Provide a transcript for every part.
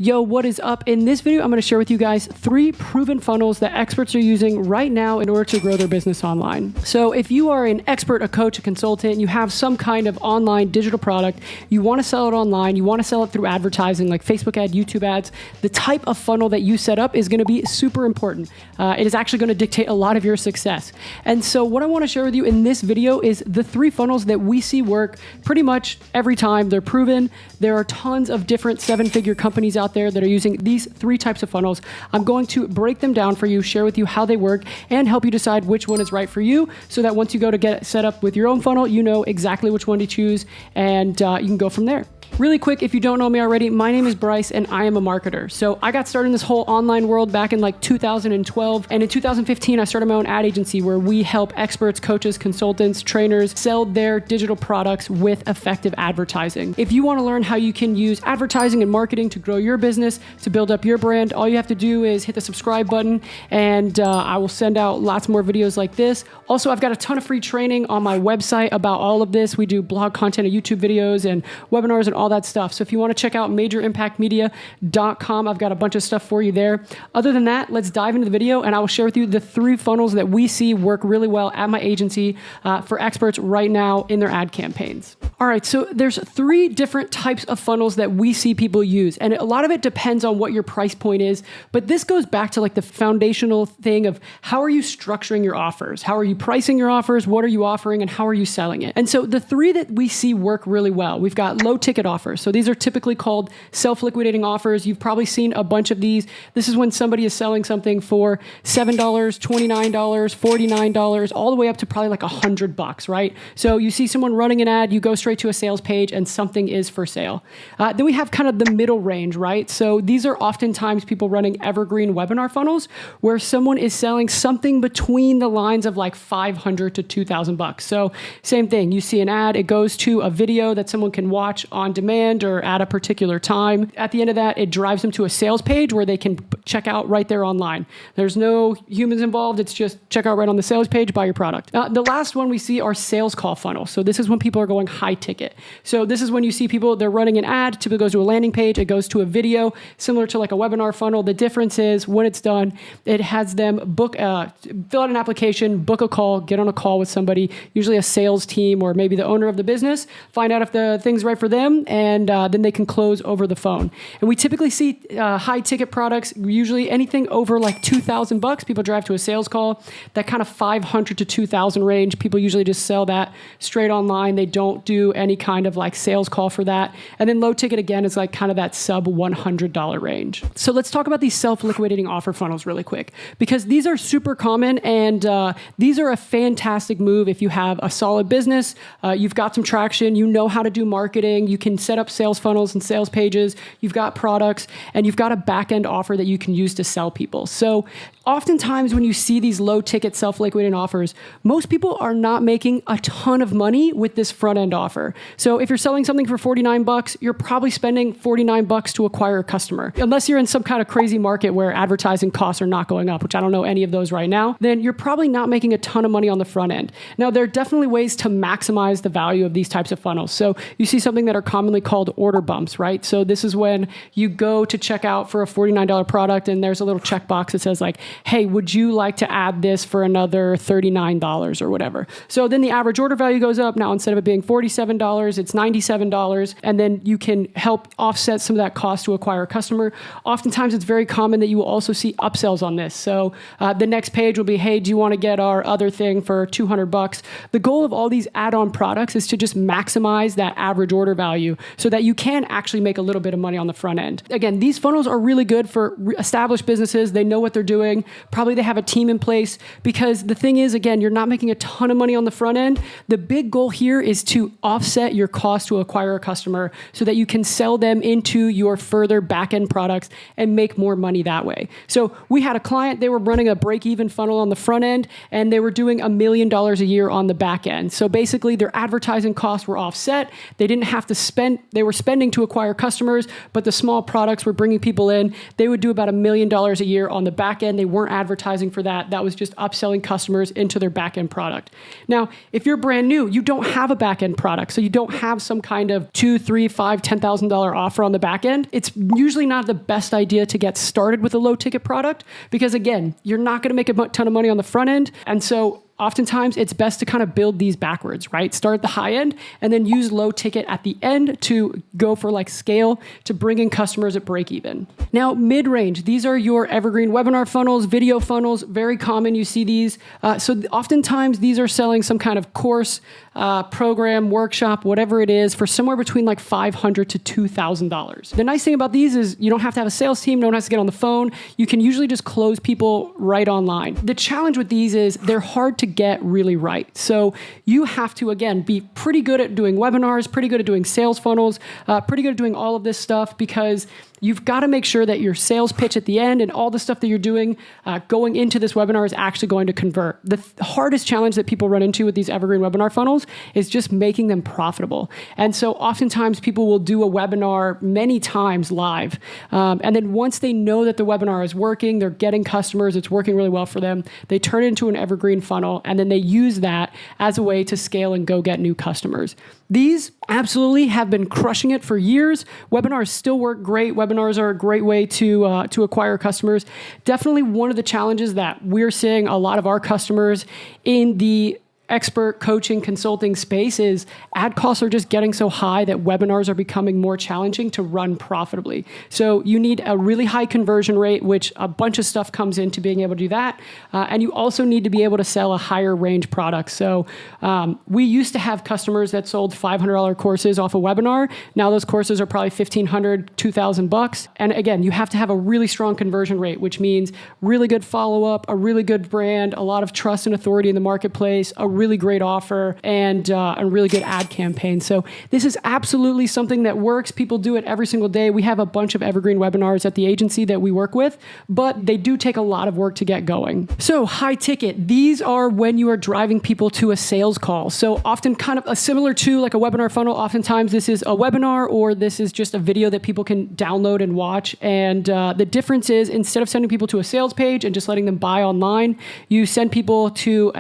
Yo, what is up? In this video, I'm going to share with you guys 3 proven funnels that experts are using right now in order to grow their business online. So if you are an expert, a coach, a consultant, you have some kind of online digital product, you want to sell it online, you want to sell it through advertising like Facebook ad, YouTube ads, the type of funnel that you set up is going to be super important. It is actually going to dictate a lot of your success. And so what I want to share with you in this video is the 3 funnels that we see work pretty much every time. They're proven. There are tons of different 7-figure companies out there that are using these 3 types of funnels. I'm going to break them down for you, share with you how they work, and help you decide which one is right for you so that once you go to get set up with your own funnel, you know exactly which one to choose and you can go from there. Really quick, if you don't know me already, my name is Bryce and I am a marketer. So I got started in this whole online world back in like 2012. And in 2015, I started my own ad agency where we help experts, coaches, consultants, trainers sell their digital products with effective advertising. If you want to learn how you can use advertising and marketing to grow your business, to build up your brand, all you have to do is hit the subscribe button and I will send out lots more videos like this. Also, I've got a ton of free training on my website about all of this. We do blog content and YouTube videos and webinars and all that stuff. So if you want to check out majorimpactmedia.com, I've got a bunch of stuff for you there. Other than that, let's dive into the video and I will share with you the 3 funnels that we see work really well at my agency for experts right now in their ad campaigns. All right, so there's 3 different types of funnels that we see people use. And a lot of it depends on what your price point is, but this goes back to like the foundational thing of how are you structuring your offers? How are you pricing your offers? What are you offering and how are you selling it? And so the 3 that we see work really well, we've got low ticket offers. So these are typically called self-liquidating offers. You've probably seen a bunch of these. This is when somebody is selling something for $7, $29, $49, all the way up to probably like $100, right? So you see someone running an ad, you go straight to a sales page and something is for sale. Then we have kind of the middle range, right? So these are oftentimes people running evergreen webinar funnels where someone is selling something between the lines of like $500 to $2,000. So same thing, you see an ad, it goes to a video that someone can watch on demand or at a particular time. At the end of that, it drives them to a sales page where they can check out right there online. There's no humans involved. It's just check out right on the sales page, buy your product. The last one we see are sales call funnels. So this is when people are going high ticket. So this is when you see people, they're running an ad, typically goes to a landing page, it goes to a video, similar to like a webinar funnel. The difference is when it's done, it has them book, fill out an application, book a call, get on a call with somebody, usually a sales team or maybe the owner of the business, find out if the thing's right for them, and then they can close over the phone. And we typically see high ticket products, usually anything over like $2,000. People drive to a sales call. That kind of $500 to $2,000 range, people usually just sell that straight online. They don't do any kind of like sales call for that. And then low ticket again is like kind of that sub $100 range. So let's talk about these self-liquidating offer funnels really quick, because these are super common and these are a fantastic move if you have a solid business, you've got some traction, you know how to do marketing, you can set up sales funnels and sales pages, you've got products, and you've got a back-end offer that you can use to sell people. So oftentimes when you see these low ticket self-liquidating offers, most people are not making a ton of money with this front-end offer. So if you're selling something for $49, you're probably spending $49 to acquire a customer. Unless you're in some kind of crazy market where advertising costs are not going up, which I don't know any of those right now, then you're probably not making a ton of money on the front end. Now, there are definitely ways to maximize the value of these types of funnels. So you see something that are commonly called order bumps, right? So this is when you go to check out for a $49 product and there's a little checkbox that says like, hey, would you like to add this for another $39 or whatever? So then the average order value goes up. Now, instead of it being $47, it's $97. And then you can help offset some of that cost to acquire a customer. Oftentimes, it's very common that you will also see upsells on this. So the next page will be, hey, do you want to get our other thing for $200? The goal of all these add-on products is to just maximize that average order value so that you can actually make a little bit of money on the front end. Again, these funnels are really good for established businesses. They know what they're doing. Probably they have a team in place, because the thing is, again, you're not making a ton of money on the front end. The big goal here is to offset your cost to acquire a customer so that you can sell them into your further back-end products and make more money that way. So we had a client, they were running a break-even funnel on the front end and they were doing $1 million a year on the back end. So basically their advertising costs were offset. They didn't have to spend, they were spending to acquire customers, but the small products were bringing people in. They would do about $1 million a year on the back end. They weren't advertising for that. That was just upselling customers into their back-end product. Now, if you're brand new, you don't have a back-end product. So you don't have some kind of $2, $3, $5, $10,000 offer on the back end. It's usually not the best idea to get started with a low ticket product because again, you're not going to make a ton of money on the front end. And so oftentimes it's best to kind of build these backwards, right? Start at the high end and then use low ticket at the end to go for like scale to bring in customers at break even. Now, mid-range, these are your evergreen webinar funnels, video funnels, very common. You see these. So oftentimes these are selling some kind of course, program, workshop, whatever it is for somewhere between like $500 to $2,000. The nice thing about these is you don't have to have a sales team. No one has to get on the phone. You can usually just close people right online. The challenge with these is they're hard to get really right. So you have to, again, be pretty good at doing webinars, pretty good at doing sales funnels, pretty good at doing all of this stuff because you've got to make sure that your sales pitch at the end and all the stuff that you're doing going into this webinar is actually going to convert. The hardest challenge that people run into with these evergreen webinar funnels is just making them profitable. And so oftentimes people will do a webinar many times live. And then once they know that the webinar is working, they're getting customers, it's working really well for them, they turn it into an evergreen funnel, and then they use that as a way to scale and go get new customers. These absolutely have been crushing it for years. Webinars still work great. Webinars are a great way to acquire customers. Definitely one of the challenges that we're seeing a lot of our customers in the expert coaching consulting space is ad costs are just getting so high that webinars are becoming more challenging to run profitably. So you need a really high conversion rate, which a bunch of stuff comes into being able to do that. And you also need to be able to sell a higher range product. So we used to have customers that sold $500 courses off a webinar. Now those courses are probably $1,500, $2,000. And again, you have to have a really strong conversion rate, which means really good follow-up, a really good brand, a lot of trust and authority in the marketplace, a really great offer, and a really good ad campaign. So this is absolutely something that works. People do it every single day. We have a bunch of evergreen webinars at the agency that we work with, but they do take a lot of work to get going. So high ticket, these are when you are driving people to a sales call. So often kind of similar to like a webinar funnel, oftentimes this is a webinar or this is just a video that people can download and watch. And the difference is instead of sending people to a sales page and just letting them buy online, you send people to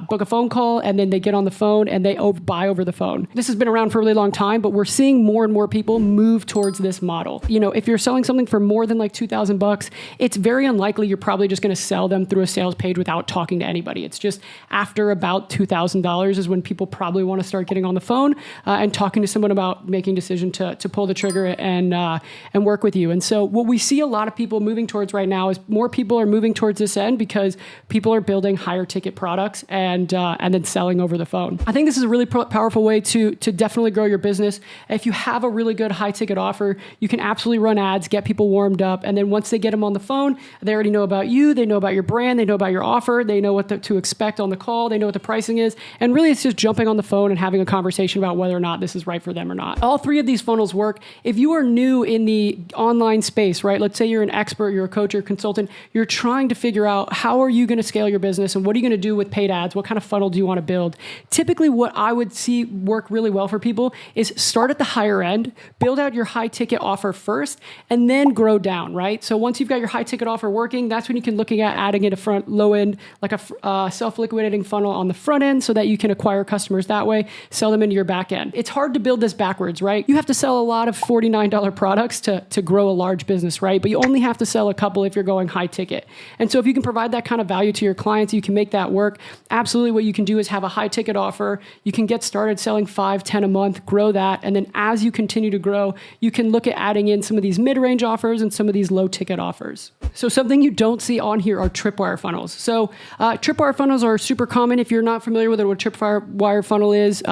book a phone call, and then they get on the phone and they buy over the phone. This has been around for a really long time, but we're seeing more and more people move towards this model. You know, if you're selling something for more than like $2,000, it's very unlikely you're probably just going to sell them through a sales page without talking to anybody. It's just after about $2,000 is when people probably want to start getting on the phone and talking to someone about making a decision to pull the trigger and work with you. And so what we see a lot of people moving towards right now is more people are moving towards this end because people are building higher ticket products and then selling over the phone. I think this is a really powerful way to definitely grow your business. If you have a really good high ticket offer, you can absolutely run ads, get people warmed up. And then once they get them on the phone, they already know about you. They know about your brand. They know about your offer. They know what to expect on the call. They know what the pricing is. And really it's just jumping on the phone and having a conversation about whether or not this is right for them or not. All three of these funnels work. If you are new in the online space, right? Let's say you're an expert, you're a coach or a consultant, you're trying to figure out how are you going to scale your business and what are you going to do with paid ads? What kind of funnel do you want to build? Typically, what I would see work really well for people is start at the higher end, build out your high ticket offer first, and then grow down, right? So once you've got your high ticket offer working, that's when you can look at adding it a front low end, like a self-liquidating funnel on the front end so that you can acquire customers that way, sell them into your back end. It's hard to build this backwards, right? You have to sell a lot of $49 products to grow a large business, right? But you only have to sell a couple if you're going high ticket. And so if you can provide that kind of value to your clients, you can make that work. Absolutely what you can do is have a high ticket offer. You can get started selling 5, 10 a month, grow that. And then as you continue to grow, you can look at adding in some of these mid-range offers and some of these low ticket offers. So something you don't see on here are Tripwire funnels. So Tripwire funnels are super common. If you're not familiar with what a Tripwire funnel is,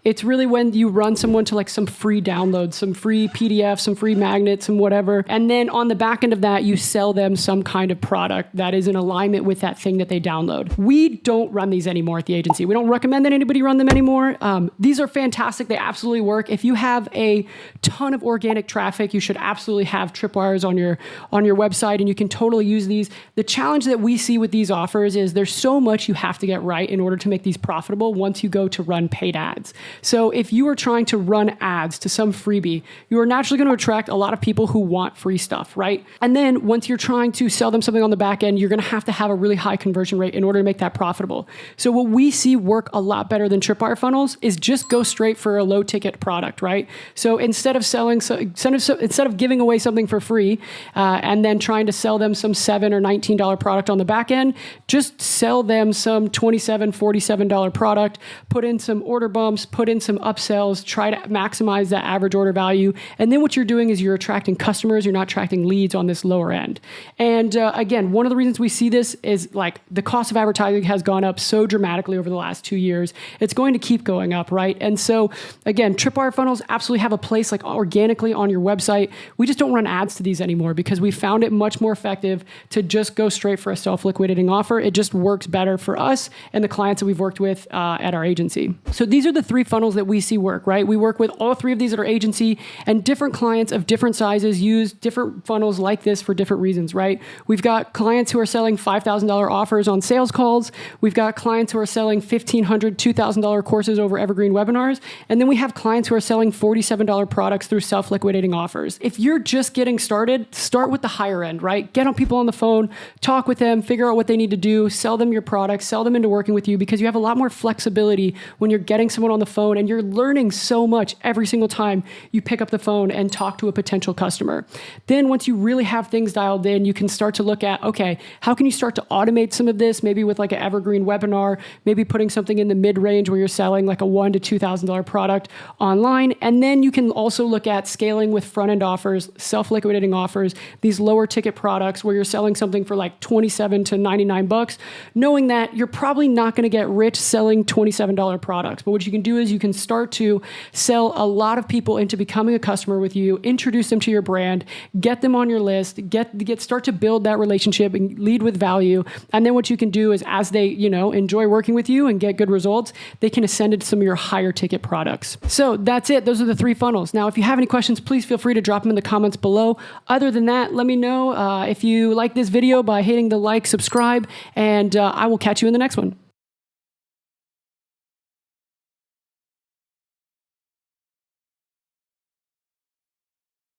it's really when you run someone to like some free downloads, some free PDFs, some free magnets, some whatever. And then on the back end of that, you sell them some kind of product that is in alignment with that thing that they download. We don't run these anymore at the agency. We don't recommend that anybody run them anymore. These are fantastic. They absolutely work. If you have a ton of organic traffic, you should absolutely have Tripwires on your website and you can totally use these. The challenge that we see with these offers is there's so much you have to get right in order to make these profitable once you go to run paid ads. So if you are trying to run ads to some freebie, you are naturally going to attract a lot of people who want free stuff, right? And then once you're trying to sell them something on the back end, you're going to have a really high conversion rate in order to make that profitable. So what we see work a lot better than Tripwire funnels is just go straight for a low ticket product, right? So instead of giving away something for free and then trying to sell them some $7 or $19 product on the back end, just sell them some $27, $47 product, put in some order bumps, put in some upsells, try to maximize that average order value. And then what you're doing is you're attracting customers, you're not attracting leads on this lower end. And again, one of the reasons we see this is like the cost of advertising has gone up so dramatically over the last 2 years. It's going to keep going up, right? And so again, Tripwire funnels absolutely have a place like organically on your website. We just don't run ads to these anymore because we found it much more effective to just go straight for a self-liquidating offer. It just works better for us and the clients that we've worked with at our agency. So these are the 3 funnels that we see work, right? We work with all 3 of these at our agency, and different clients of different sizes use different funnels like this for different reasons, right? We've got clients who are selling $5,000 offers on sales calls. We've got clients who are selling $1,500, $2,000 courses over evergreen webinars. And then we have clients who are selling $47 products through self-liquidating offers. If you're just getting started, start with the higher end, right? Get on people on the phone, talk with them, figure out what they need to do, sell them your products, sell them into working with you, because you have a lot more flexibility when you're getting someone on the phone and you're learning so much every single time you pick up the phone and talk to a potential customer. Then once you really have things dialed in, you can start to look at, okay, how can you start to automate some of this, maybe with like an evergreen webinar, maybe putting something in the mid-range where you're selling like a $1,000 to $2,000 product online. And then you can also look at scaling with front-end offers, self-liquidating offers, these lower ticket products where you're selling something for like $27 to $99, knowing that you're probably not going to get rich selling $27 products. But what you can do is you can start to sell a lot of people into becoming a customer with you, introduce them to your brand, get them on your list, start to build that relationship and lead with value. And then what you can do is as they, enjoy working with you and get good results, they can ascend into some of your higher ticket products. So that's it. Those are the 3 funnels. Now, if you have any questions, please feel free to drop them in the comments below. Other than that, let me know if you like this video by hitting the like, subscribe, and I will catch you in the next one.